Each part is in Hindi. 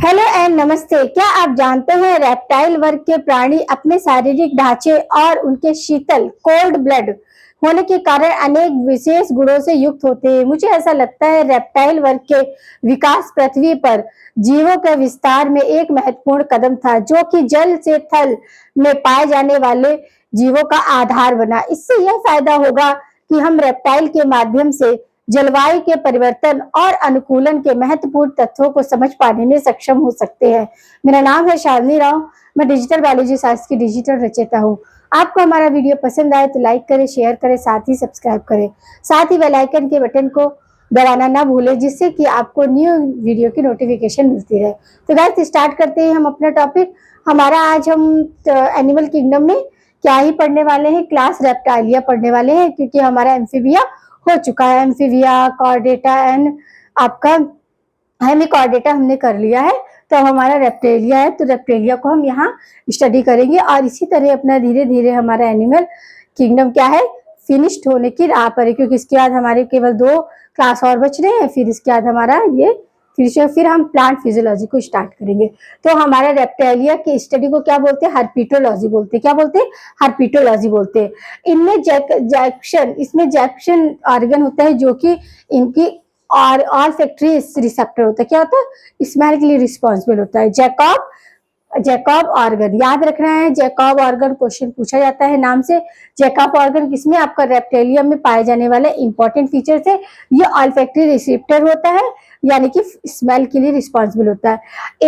हेलो एंड नमस्ते। क्या आप जानते हैं रेप्टाइल वर्ग के प्राणी अपने शारीरिक ढांचे और उनके शीतल कोल्ड ब्लड होने के कारण अनेक विशेष गुणों से युक्त होते हैं। मुझे ऐसा लगता है रेप्टाइल वर्ग के विकास पृथ्वी पर जीवों के विस्तार में एक महत्वपूर्ण कदम था, जो कि जल से थल में पाए जाने वाले जीवों का आधार बना। इससे यह फायदा होगा कि हम रेप्टाइल के माध्यम से जलवायु के परिवर्तन और अनुकूलन के महत्वपूर्ण तत्वों को समझ पाने में सक्षम हो सकते हैं। मेरा नाम है शालिनी राव। मैं डिजिटल बायोलॉजी शास्त्र की डिजिटल रचयिता हूँ। आपको हमारा वीडियो पसंद आए तो लाइक करें, शेयर करें, साथ ही सब्सक्राइब करें। साथ ही बेल आइकन के बटन को दबाना ना भूलें, जिससे कि आपको न्यू वीडियो की नोटिफिकेशन मिलती रहे। तो गाइस स्टार्ट करते हैं हम अपना टॉपिक। हमारा आज हम एनिमल किंगडम में क्या ही पढ़ने वाले हैं, क्लास रेप्टाइलिया पढ़ने वाले हैं, क्योंकि हमारा एम्फीबिया हो चुका है। एम्फीबिया, कॉर्डेटा एंड आपका हेमिकॉर्डेटा हमने कर लिया है, तो हमारा रेप्टेलिया है। तो रेप्टेलिया को हम यहाँ स्टडी करेंगे और इसी तरह अपना धीरे धीरे हमारा एनिमल किंगडम क्या है, फिनिश्ड होने की राह पर है, क्योंकि इसके बाद हमारे केवल 2 क्लास और बच रहे हैं। फिर इसके बाद हमारा ये फिर हम प्लांट फिजियोलॉजी को स्टार्ट करेंगे। तो हमारा रेप्टाइलिया की स्टडी को क्या बोलते हैं, हर्पिटोलॉजी बोलते हैं। क्या बोलते हैं, हर्पिटोलॉजी बोलते हैं। इनमें इसमें जैक्शन ऑर्गन होता है, जो कि इनकी और ऑल्फैक्टरी रिसेप्टर होता है। क्या होता है, स्मेल के लिए रिस्पॉन्सिबल होता है। जैकब ऑर्गन याद रखना है। जैकब ऑर्गन क्वेश्चन पूछा जाता है नाम से। जैकब ऑर्गन किसमें, आपका रेप्टेलियम में पाए जाने वाले इंपॉर्टेंट फीचर है। ये ऑल्फैक्टरी रिसेप्टर होता है, यानी कि स्मेल के लिए रिस्पॉन्सिबल होता है।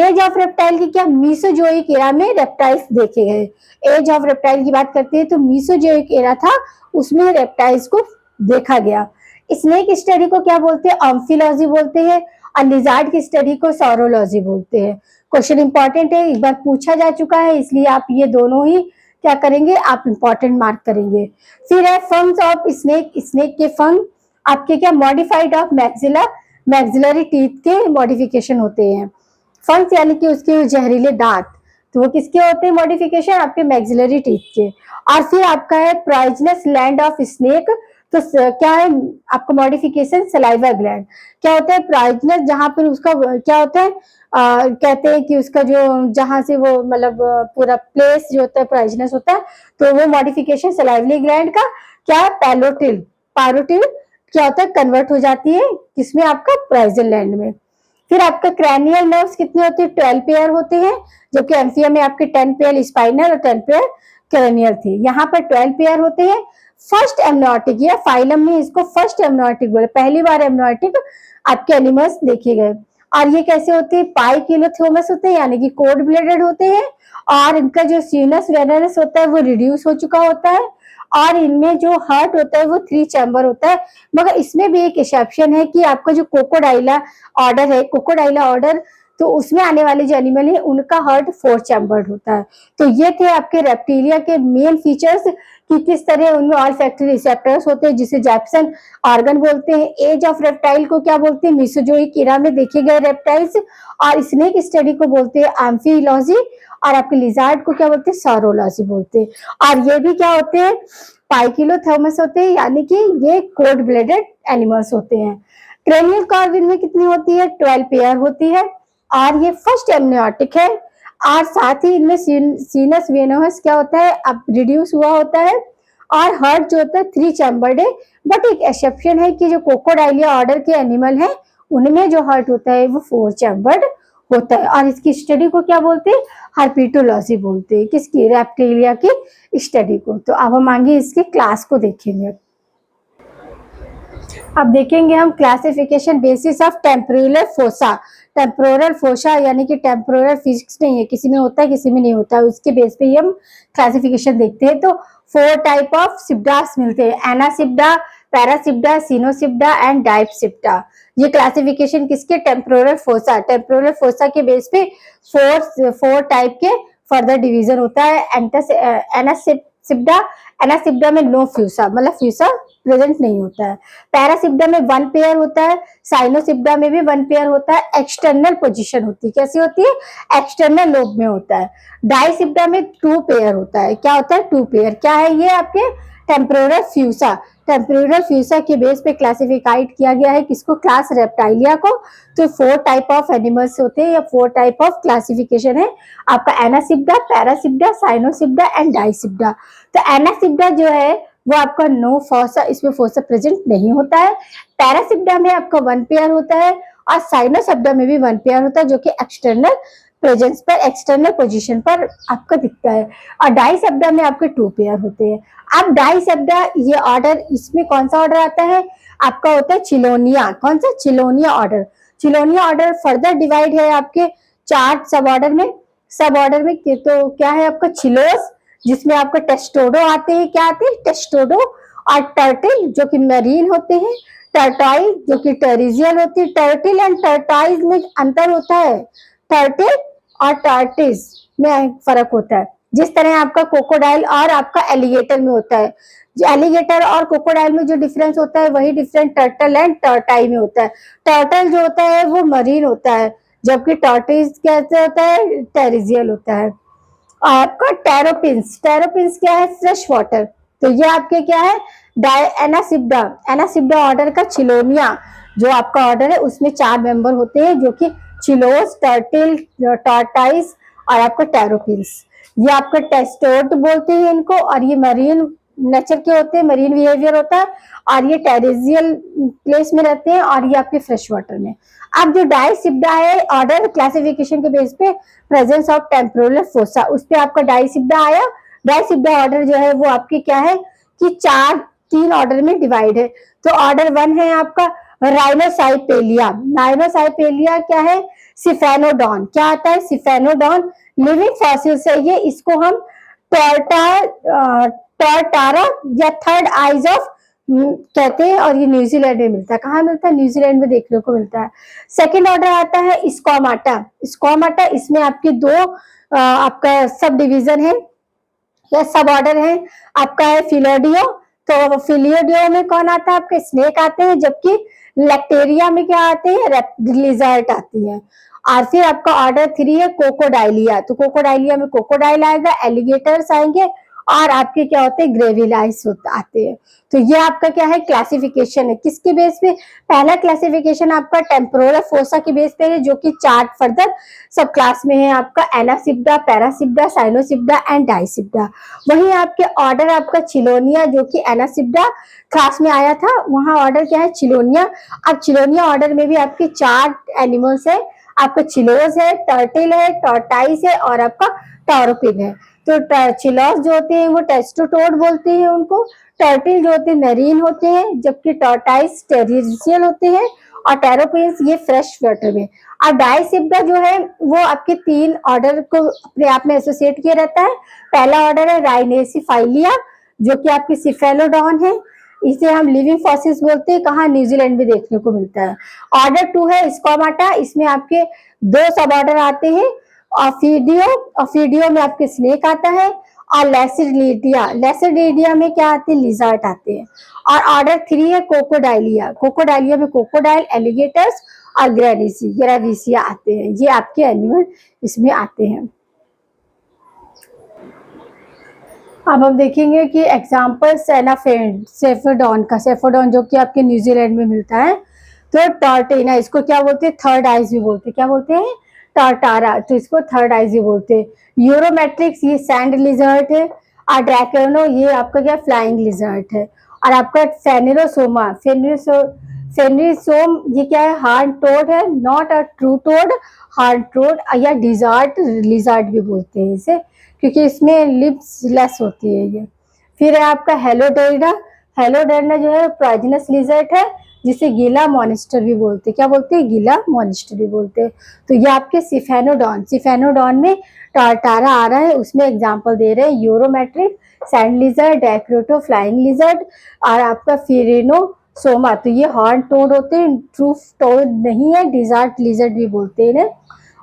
एज ऑफ रेप्टाइल की क्या, मीसोजोइक एरा में रेप्टाइल्स देखे गए। एज ऑफ रेप्टाइल की बात करते हैं तो मीसोजोइक एरा था, उसमें रेप्टाइल्स को देखा गया। स्नेक स्टडी को क्या बोलते हैं, ऑम्फिलॉजी बोलते हैं। और लिजार्ड की स्टडी को सौरोलॉजी बोलते हैं। क्वेश्चन इंपॉर्टेंट है, एक बार पूछा जा चुका है, इसलिए आप ये दोनों ही क्या करेंगे, आप इंपॉर्टेंट मार्क करेंगे। फिर है फंग्स ऑफ स्नेक। स्नेक के फंग आपके क्या, मॉडिफाइड ऑफ मैक्सिलरी टीथ के मॉडिफिकेशन होते हैं। फंग्स यानी कि उसके जहरीले दांत, तो वो किसके होते हैं मॉडिफिकेशन, आपके मैक्सिलरी टीथ के। और फिर आपका है पॉइजनस लैंड ऑफ स्नेक। तो क्या है आपका मॉडिफिकेशन, सलाइवा ग्लैंड। क्या होता है पॉइजनस, जहां पर उसका क्या होता है, कहते हैं कि उसका जो जहां से वो मतलब पूरा प्लेस जो होता है पॉइजनस होता है, तो वो मॉडिफिकेशन सलाइवरी ग्लैंड का क्या, पैरोटिल क्या होता है, कन्वर्ट हो जाती है किसमें, आपका पॉइजन लैंड में। फिर आपका क्रैनियल नर्व्स कितने होते हैं, 12 पेयर होते हैं, जबकि एम्फिया में आपके 10 पेयर स्पाइनल और 10 पेयर क्रैनियल थे। यहाँ पर 12 पेयर होते हैं। फर्स्ट एमनियोटिक, या फाइलम में इसको फर्स्ट एमनियोटिक बोले, पहली बार एमनियोटिक आपके एनिमल्स देखे गए। और ये कैसे होते हैं, पाइकिलोथोमस होते हैं, यानी कि कोल्ड ब्लडेड होते हैं। और इनका जो सीनस वेनरस होता है वो रिड्यूस हो चुका होता है। और इनमें जो हार्ट होता है वो 3 चैम्बर होता है। मगर इसमें भी एक एक्सेप्शन है कि आपका जो कोकोडाइला ऑर्डर है, कोकोडाइला ऑर्डर, तो उसमें आने वाले जो एनिमल है उनका हार्ट 4 चैम्बर्ड होता है। तो ये थे आपके रेप्टिलिया के मेन फीचर्स कि किस तरह उनमें ऑल्फैक्टरी रिसेप्टर्स होते हैं, जिसे जैक्सन ऑर्गन बोलते हैं। एज ऑफ रेप्टाइल को क्या बोलते हैं, मीसोजोइक एरा में देखे गए रेप्टाइल्स। और स्नेक स्टडी को बोलते हैं एम्फिलॉजी। और आपके लिजार्ड को क्या बोलते हैं, सौरोलॉजी बोलते हैं। और ये भी क्या होते हैं, पाइकिलोथर्मस होते हैं, यानी कि ये कोल्ड ब्लडेड एनिमल्स होते हैं। क्रेनियल कॉर्विन में कितनी होती है, 12 पेयर होती है। और ये फर्स्ट एमनियोटिक है। और साथ ही इनमें सीनस वेनोस क्या होता है, अब रिड्यूस हुआ होता है। और हार्ट जो होता है 3 चैम्बर्ड है। बट एक एक्सेप्शन है कि जो कोकोडाइलिया ऑर्डर के एनिमल है उनमें जो हार्ट होता है वो 4 चैम्बर्ड होता है। और इसकी स्टडी को क्या बोलते हैं, हर्पिटोलॉजी बोलते हैं। किसकी, रेप्टिलिया की स्टडी को। तो अब हम आगे इसके क्लास को देखेंगे। अब देखेंगे हम classification basis of temporal fossa. Temporal fossa यानी कि टेम्पोरल फिजिक्स नहीं है, किसी में होता है किसी में नहीं होता है, उसके बेस पे ही हम क्लासिफिकेशन देखते हैं। तो 4 टाइप ऑफ सिप्डास मिलते हैं, एनासिप्डा, पैरासिप्डा, सिनोसिप्डा एंड डाइपसिप्डा। ये क्लासिफिकेशन किसके, टेम्पोरल फोसा। टेम्पोरल फोसा के बेस पे 4 टाइप के फर्दर डिवीजन होता है। एनासिप्डा, एनासिप्डा में नो फ्यूसा, मतलब फ्यूसा प्रेजेंट नहीं होता है। पैरासिप्डा में 1 पेयर होता है। साइनोसिप्डा में भी 1 पेयर होता है। एक्सटर्नल पोजीशन होती है, कैसी होती है, एक्सटर्नल लोब में होता है। डाइसिप्डा में 2 पेयर होता है। क्या होता है, 2 पेयर। क्या है ये, आपके टेम्पोरल फ्यूसा, टेम्पोरल फ्यूसा के बेस पे क्लासिफाइड किया गया है किसको, क्लास रेप्टाइलिया को। तो 4 टाइप ऑफ एनिमल्स होते हैं या 4 टाइप ऑफ क्लासिफिकेशन है आपका, एनासिब्डा, पैरासिब्डा, साइनोसिब्डा एंड डाइसिब्डा। तो एनासिब्डा जो है वो आपका नो फोसा, इसमें फोसा प्रेजेंट नहीं होता है। पैरासिब्डा में आपका 1 पेयर होता है और साइनोसिब्डा में भी 1 पेयर होता है जो कि एक्सटर्नल प्रेजेंस पर, एक्सटर्नल पोजीशन पर आपका दिखता है। और डाइसेप्टा में आपके 2 पेयर होते हैं। अब डाइसेप्टा ये ऑर्डर, इसमें कौन सा ऑर्डर आता है आपका, होता है चिलोनिया। कौन सा, चिलोनिया ऑर्डर। चिलोनिया ऑर्डर फर्दर डिवाइड है आपके 4 सब ऑर्डर में। सब ऑर्डर में तो क्या है आपका, चिलोस, जिसमें आपका टेस्टोडो आते हैं, क्या आते हैं, टेस्टोडो। और टर्टिल जो कि मरीन होते हैं, टर्टाइल जो कि टेरिजियल होती है। टर्टिल एंड टर्टाइल में अंतर होता है, टर्टिल और टार्टिस में फर्क होता है। जिस तरह आपका कोकोडाइल और आपका एलिगेटर में होता है, जो एलिगेटर और कोकोडाइल में जो डिफरेंस होता है वही डिफरेंस टर्टल एंड टर्टाई में होता है। टर्टल जो होता है वो मरीन होता है, जबकि टर्टिस कैसे होता है, टेरिजियल होता है। आपका टेरोपिन्स, टेरोपिन्स क्या है, फ्रेश वाटर। तो ये आपके क्या है, एनासिब्डा, एनासिब्डा ऑर्डर का चिलोनिया जो आपका ऑर्डर है उसमें 4 मेंबर होते हैं जो कि चिलोस, टर्टिल, टॉर्टाइस और आपका टेरोपिन्स। ये आपका टेस्टोड बोलते हैं इनको, और ये मरीन नेचर के होते हैं, मरीन बिहेवियर होता है, और ये टेरेजियल प्लेस में रहते हैं, और ये आपके फ्रेश वाटर में। अब जो डाइसिब्डा है ऑर्डर क्लासिफिकेशन के बेस पे प्रेजेंस ऑफ टेम्पोरल फोसा, उस पे आपका डाइसिब्डा आया। डाइसिब्डा ऑर्डर जो है वो आपके क्या है कि 3 ऑर्डर में डिवाइड है। तो ऑर्डर 1 है आपका राइनोसाइपेलिया। राइनोसाइपेलिया क्या है, सिफेनोडॉन, क्या आता है, सिफेनोडॉन। लिविंग फॉसिल से ये, इसको हम टॉर्टारा या थर्ड आइज ऑफ कहते हैं, और ये न्यूजीलैंड में मिलता है। कहाँ मिलता है, न्यूजीलैंड में देखने को मिलता है। सेकेंड ऑर्डर आता है स्कोमाटा। स्कोमाटा, इसमें आपके 2 आपका सब डिवीजन है या सब ऑर्डर है। आपका है फिलोडियो, तो फिलोडियो में कौन आता है आपके, स्नेक आते हैं, जबकि लैक्टेरिया में क्या आते हैं, लिजर्ट आती है। और फिर आपका ऑर्डर 3 है कोकोडाइलिया, तो कोकोडाइलिया में कोकोडाइल आएगा, एलिगेटर्स आएंगे, और आपके क्या होते हैं, ग्रेविलाइस आते हैं। तो ये आपका क्या है, क्लासिफिकेशन है किसके बेस पे, पहला क्लासिफिकेशन आपका टेम्पोरल फोसा के बेस पे है जो कि 4 फर्दर सब क्लास में है आपका, एनासिब्डा, पैरासिब्डा, साइनोसिब्डा एंड डाइसिब्डा। वही आपके ऑर्डर आपका चिलोनिया जो कि एनासिब्डा क्लास में आया था, वहां ऑर्डर क्या है, चिलोनिया। अब चिलोनिया ऑर्डर में भी आपके 4 एनिमल्स है, आपका चिलोस है, टर्टिल है, टॉर्टाइस है और आपका टॉरोपिन है। तो चिलोस जो होते हैं वो टेस्टोटोड बोलते हैं उनको, टर्टिल जो होते हैं मेरीन होते हैं, जबकि टॉर्टाइस टेरिजियल होते हैं, और टेरोपिन्स ये फ्रेश वाटर में। और डाइसिब्डा जो है वो आपके 3 ऑर्डर को अपने आप में एसोसिएट किया रहता है। पहला ऑर्डर है राइनेसिफाइलिया जो कि आपकी सिफेलोडॉन है, इसे हम लिविंग फॉसिल्स बोलते हैं, कहाँ, न्यूजीलैंड में देखने को मिलता है। ऑर्डर 2 है स्कोमाटा, इसमें आपके 2 सब ऑर्डर आते हैं, ऑफिडियो, ऑफिडियो में आपके स्नेक आता है, और लेसिडिया, लेसिडिया में क्या आते हैं, लिजर्ट आते हैं। और ऑर्डर 3 है कोकोडाइलिया, कोकोडाइलिया में कोकोडाइल, एलिगेटर्स और ग्रेविसिया आते हैं। ये आपके एनिमल इसमें आते हैं। अब हम देखेंगे कि एग्जाम्पल सेफोडॉन का, सेफोडॉन जो कि आपके न्यूजीलैंड में मिलता है। तो टॉर्टेना, इसको क्या बोलते हैं, थर्ड आइज भी बोलते हैं, क्या बोलते हैं, टार्टारा, तो इसको थर्ड आइज भी बोलते हैं। यूरोमेट्रिक्स ये सैंड लिजर्ट है, और ड्रैकेनो ये आपका क्या, फ्लाइंग लिजर्ट है। और आपका फेनेरोसोमा, फेनेरोसोम ये क्या है, हार्ड टोड है, not a true toad, horned toad या डिजार्ट लिजर्ट भी बोलते हैं इसे, क्योंकि इसमें लिप्स लेस होती है ये। फिर है आपका हेलोडोइडा, हेलोडोइडा जो है पॉइजनस लिजर्ट है, जिसे गीला मॉनिस्टर भी बोलते हैं, क्या बोलते हैं, गीला मॉनिस्टर भी बोलते हैं। तो ये आपके सिफेनोडॉन, सिफेनोडॉन में टार्टारा आ रहा है, उसमें एग्जांपल दे रहे हैं यूरोमेट्रिक, सैंड लिजर्ड, डैक्रोटो, फ्लाइंग लिजर्ड, और आपका फिरेनोसोमा, तो ये हॉर्न टोड होते हैं, ट्रू टोड नहीं है, डिजार्ट लिजर्ड भी बोलते हैं।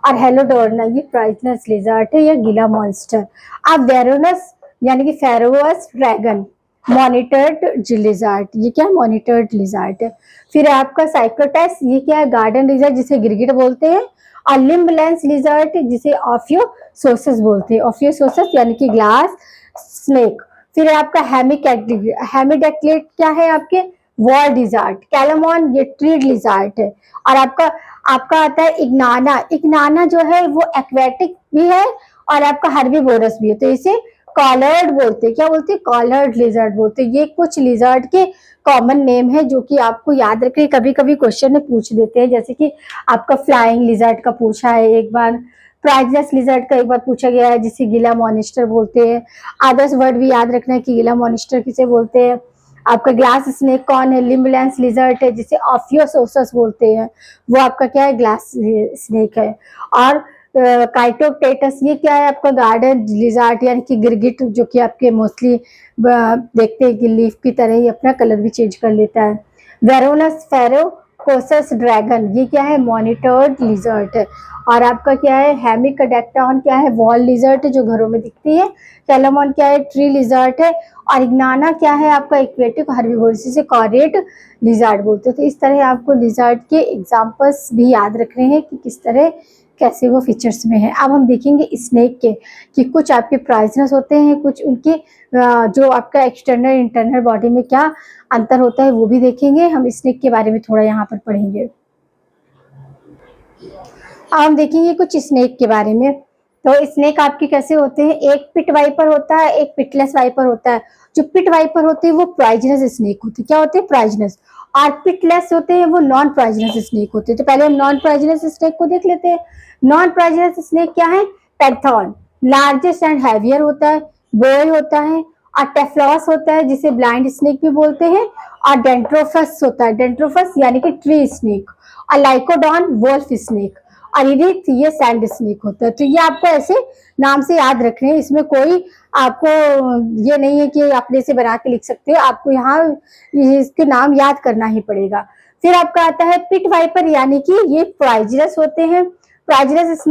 और हेलोडोर्ना ये पॉइजनस लिजर्ट है, या गीला मॉन्स्टर। अब वेरोनस यानी कि फेरोस ड्रैगन, मॉनिटर्ड लिजर्ट, ये क्या, मॉनिटर्ड लिजर्ट है। फिर आपका साइक्लोटेस, ये क्या है, गार्डन लिजर्ट जिसे गिरगिट बोलते हैं। और लिम्ब लेंस लिजर्ट जिसे ऑफियोसोसस बोलते हैं, ऑफियोसोसस यानी कि ग्लास स्नेक, फिर आपका हेमिडेक्लेट क्या है आपके, वॉल लिजार्ड। कैलामॉन ये ट्रीड लिजार्ड है। और आपका आपका आता है इग्नाना। इग्नाना जो है वो एक्वेटिक भी है और आपका हर्बीवोरस भी है, तो इसे कॉलर्ड बोलते हैं। क्या बोलते हैं, कॉलर्ड लिजर्ड बोलते हैं। ये कुछ लिजर्ड के कॉमन नेम है जो कि आपको याद रखने, कभी कभी क्वेश्चन में पूछ देते हैं, जैसे कि आपका फ्लाइंग लिजर्ड का पूछा है एक बार, प्राइजलेस लिजर्ड का एक बार पूछा गया है जिसे गिला मॉनिस्टर बोलते हैं। अदर्स वर्ड भी याद रखना है कि गिला मॉनिस्टर किसे बोलते हैं। आपका ग्लास स्नेक कौन है, लिम्बलेंस लिजर्ड है जिसे ऑफियोसोसस बोलते हैं, वो आपका क्या है, ग्लास स्नेक है। और काइटोप्टेटस ये क्या है आपका, गार्डन लिजार्ड यानी कि गिरगिट, जो कि आपके मोस्टली देखते हैं कि लीफ की तरह ही अपना कलर भी चेंज कर लेता है। वेरोनस फेरोकोसस ड्रैगन ये क्या है, मॉनिटर्ड लिजर्ड है। और आपका क्या है, हेमिकडेक्टान क्या है, वॉल लिजर्ड जो घरों में दिखती है। कैलामॉन क्या है, ट्री लिजर्ड है। और इग्नाना क्या है आपका, एक्वेटिक हर्बीवोरस से कॉरेट लिजर्ड बोलते हैं। तो इस तरह आपको लिजर्ड के एग्जांपल्स भी याद रखने हैं कि किस तरह कैसे वो फीचर्स में है। अब हम देखेंगे स्नेक के कि कुछ आपके पॉइजनस होते हैं, कुछ उनके जो आपका एक्सटर्नल इंटरनल बॉडी में क्या अंतर होता है वो भी देखेंगे। हम स्नेक के बारे में थोड़ा यहाँ पर पढ़ेंगे। अब हम देखेंगे कुछ स्नेक के बारे में। तो स्नेक आपके कैसे होते हैं, एक पिट वाइपर होता है, एक पिटलेस वाइपर होता है। जो पिट वाइपर होते हैं वो पॉइजनस स्नेक होते हैं। क्या होते हैं, पॉइजनस। और पिटलेस होते हैं वो नॉन पॉइजनस स्नेक होते हैं। तो पहले हम नॉन पॉइजनस स्नेक को देख लेते हैं। नॉन पॉइजनस स्नेक क्या है, पैंथॉन लार्जेस्ट एंड हैवियर होता है, बोय होता है। और टेफ्लॉस होता है जिसे ब्लाइंड स्नेक भी बोलते हैं। और डेंट्रोफस होता है, डेंट्रोफस यानी कि ट्री स्नेक। और लाइकोडॉन वोल्फ स्नेक। और ये सैंड स्नेक होता है। तो ये आपको ऐसे नाम से याद रखने हैं, इसमें कोई आपको ये नहीं है कि अपने से बना के लिख सकते हो, आपको यहाँ इसके नाम याद करना ही पड़ेगा। फिर आपका आता है पिट वाइपर यानी कि ये पॉइजनस होते हैं। पॉइजनस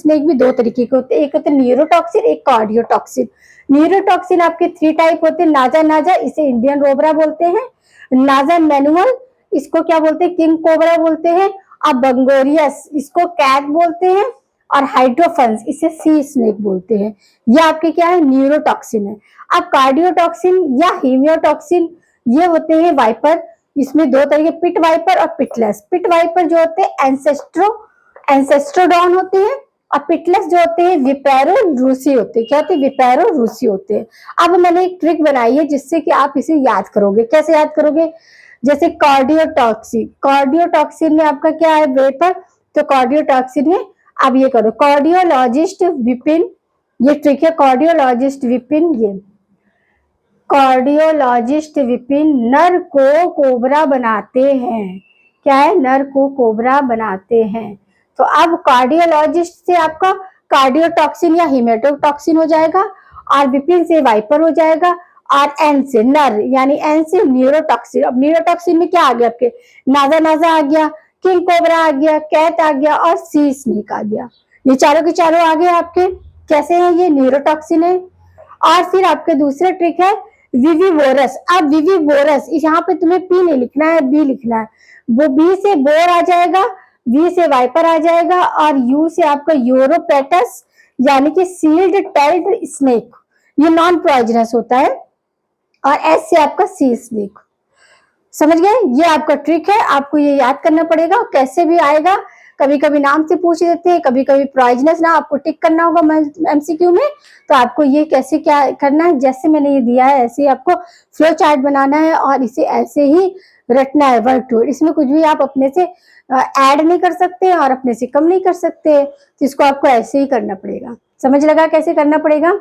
स्नेक भी दो तरीके के होते हैं, एक होते हैं न्यूरोटॉक्सिन, एक कार्डियोटॉक्सिन। न्यूरोटॉक्सिन आपके 3 टाइप होते हैं। नाजा नाजा इसे इंडियन रोबरा बोलते हैं। नाजा मैनुअल इसको क्या बोलते हैं, किंग कोबरा बोलते हैं। अब बंगोरियस इसको कैट बोलते हैं। और हाइड्रोफन्स इसे सी स्नेक बोलते हैं। ये आपके क्या है, न्यूरोटॉक्सिन है। अब कार्डियोटॉक्सिन या हीमियोटॉक्सिन ये होते हैं वाइपर। इसमें दो तरह के, पिट वाइपर और पिटलेस। पिट वाइपर जो होते हैं एंसेस्ट्रोडॉन होते हैं। और पिटलेस जो होते हैं विपेरो रूसी होते हैं। क्या होते हैं, विपेरो रूसी होते हैं। अब मैंने एक ट्रिक बनाई है जिससे कि आप इसे याद करोगे। कैसे याद करोगे, जैसे कार्डियोटॉक्सिन में आपका क्या है, वेपर। तो कार्डियोटॉक्सिन में अब ये करो, कार्डियोलॉजिस्ट विपिन, ये ट्रिक है, कार्डियोलॉजिस्ट विपिन, ये कार्डियोलॉजिस्ट विपिन नर को कोबरा बनाते हैं। क्या है, नर को कोबरा बनाते हैं। तो अब कार्डियोलॉजिस्ट से आपका कार्डियोटॉक्सिन या हीमेटोटॉक्सिन हो जाएगा। और विपिन से वाइपर हो जाएगा। और एन से नर यानी एन से न्यूरोटॉक्सिन। अब न्यूरोटॉक्सिन में क्या आ गया आपके, नाजा नाजा आ गया, किंग कोबरा आ गया, कैट आ गया और सी स्नेक आ गया। ये चारों के चारों आ गए आपके। कैसे है, ये न्यूरोटॉक्सिन है। और फिर आपके दूसरा ट्रिक है विविवोरस। अब विविवोरस यहाँ पे तुम्हें पी नहीं लिखना है, बी लिखना है। वो बी से बोर आ जाएगा, वी से वाइपर आ जाएगा। और यू से आपका यूरोपेटस यानी कि सील्ड टेल्ड स्नेक, ये नॉन पॉइजनस होता है। और एस से आपका सी स्नेक। समझ गए, ये आपका ट्रिक है, आपको ये याद करना पड़ेगा। कैसे भी आएगा, कभी कभी नाम से पूछ देते हैं, कभी कभी पॉइजनस ना आपको टिक करना होगा एमसीक्यू में। तो आपको ये कैसे क्या करना है, जैसे मैंने ये दिया है ऐसे ही आपको फ्लो चार्ट बनाना है और इसे ऐसे ही रटना है वर्ड टू वर्ड। इसमें कुछ भी आप अपने से ऐड नहीं कर सकते और अपने से कम नहीं कर सकते। तो इसको आपको ऐसे ही करना पड़ेगा। समझ लगा कैसे करना पड़ेगा।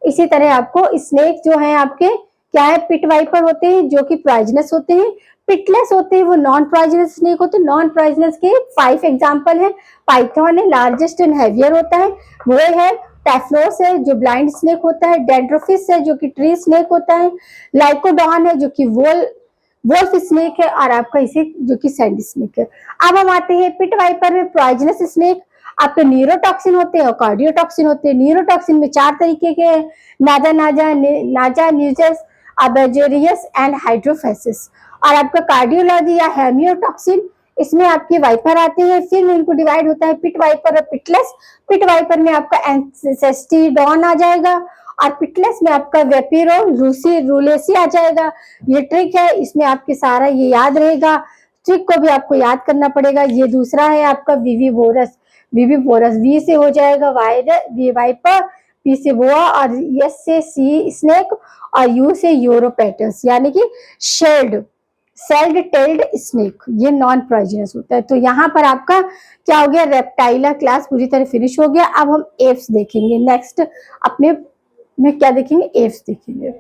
इसी तरह आपको स्नेक जो है आपके क्या है, पिट वाइपर होते हैं जो कि पॉइजनस होते हैं। पिटलेस होते हैं वो नॉन पॉइजनस स्नेक होते हैं। नॉन पॉइजनस के 5 एग्जांपल है। पाइथन है, लार्जेस्ट एंड हैवियर होता है, वो है। टेफ्लोस है जो ब्लाइंड स्नेक होता है। डेंड्रोफिस है जो कि ट्री स्नेक होता है। लाइकोडॉन है जो कि वोल्फ स्नेक है। और आपका इसे जो कि सैंड स्नेक है। अब हम आते हैं पिट वाइपर में, पॉइजनस स्नेक। आपके न्यूरोटॉक्सिन होते हैं और कार्डियोटॉक्सिन होते हैं। न्यूरोटॉक्सिन में 4 तरीके के हैं, नाजा न्यूजस, अबेजेरियस एंड हाइड्रोफेसिस। और आपका कार्डियोलॉजी या हेमियोटॉक्सिन, इसमें आपके वाइपर आते हैं। फिर इनको डिवाइड होता है पिट वाइपर और पिटलेस। पिट वाइपर में आपका एंसेस्टिडॉन आ जाएगा। और पिटलेस में आपका वेपिरो रूसी रूलेसी आ जाएगा। ये ट्रिक है, इसमें आपके सारा ये याद रहेगा, ट्रिक को भी आपको याद करना पड़ेगा। ये दूसरा है आपका विविवोरस, विविवोरस वी से हो जाएगा वाइपर, पी से बोआ और एस से सी स्नेक और यू से यूरोपेटस यानी कि शेल्ड सेल्ड टेल्ड स्नेक, ये नॉन पॉइजनस होता है। तो यहाँ पर आपका क्या हो गया, रेप्टाइला क्लास पूरी तरह फिनिश हो गया। अब हम एप्स देखेंगे नेक्स्ट, अपने में क्या देखेंगे, एप्स देखेंगे।